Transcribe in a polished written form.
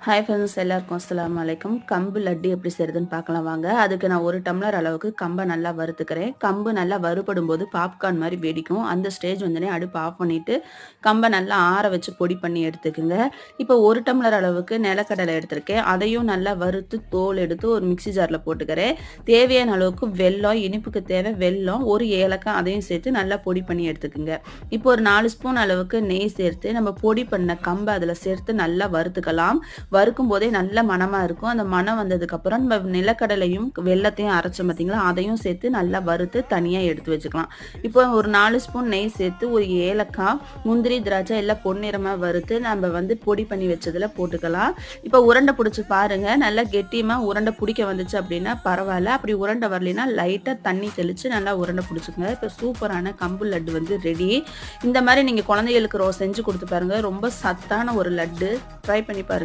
Hi friends, எல்லாருக்கும் அஸ்ஸலாமு அலைக்கும். கம்பு லட்டு எப்படி செய்கிறதுன்னு பார்க்கலாம் வாங்க. அதுக்கு நான் 1 டம்ளர் அளவுக்கு கம்பை நல்லா வறுத்துக்கிறேன். கம்பு நல்லா வறுபடும் போது பாப்கார்ன் மாதிரி வெடிக்கும். அந்த ஸ்டேஜ் வந்தோடனே அடுப்பு ஆஃப் பண்ணிவிட்டு கம்பை நல்லா ஆற வச்சு பொடி பண்ணி எடுத்துக்குங்க. இப்போ 1 டம்ளர் அளவுக்கு நிலக்கடலை எடுத்திருக்கேன். அதையும் நல்லா வறுத்து தோல் எடுத்து ஒரு மிக்சி ஜாரில் போட்டுக்கிறேன். தேவையான அளவுக்கு வெல்லம், இனிப்புக்கு தேவை வெல்லம், ஒரு ஏலக்காய் அதையும் சேர்த்து நல்லா பொடி பண்ணி எடுத்துக்குங்க. இப்போ ஒரு 4 ஸ்பூன் அளவுக்கு நெய் சேர்த்து நம்ம பொடி பண்ண கம்பை அதில் சேர்த்து நல்லா வறுத்துக்கலாம். வறுக்கும் போதே நல்ல மணமாக இருக்கும். அந்த மணம் வந்ததுக்கப்புறம் நம்ம நிலக்கடலையும் வெல்லத்தையும் அரைச்சோம் பார்த்தீங்களா, அதையும் சேர்த்து நல்லா வறுத்து தனியாக எடுத்து வச்சுக்கலாம். இப்போ ஒரு 4 ஸ்பூன் நெய் சேர்த்து ஒரு ஏலக்காய், முந்திரி, திராட்சை எல்லாம் பொன்னிறமாக வறுத்து நம்ம பொடி பண்ணி வச்சதில் போட்டுக்கலாம். இப்போ உருண்டை பிடிச்சி பாருங்கள். நல்லா கெட்டியமாக உருண்டை பிடிக்க வந்துச்சு அப்படின்னா பரவாயில்ல. அப்படி உருண்டை வரலைன்னா லைட்டாக தண்ணி தெளித்து நல்லா உருண்டை பிடிச்சிக்கோங்க. இப்போ சூப்பரான கம்பு லட்டு ரெடி. இந்த மாதிரி நீங்கள் குழந்தைகளுக்கு செஞ்சு கொடுத்து பாருங்கள். ரொம்ப சத்தான ஒரு லட்டு. ட்ரை பண்ணி பாருங்கள்.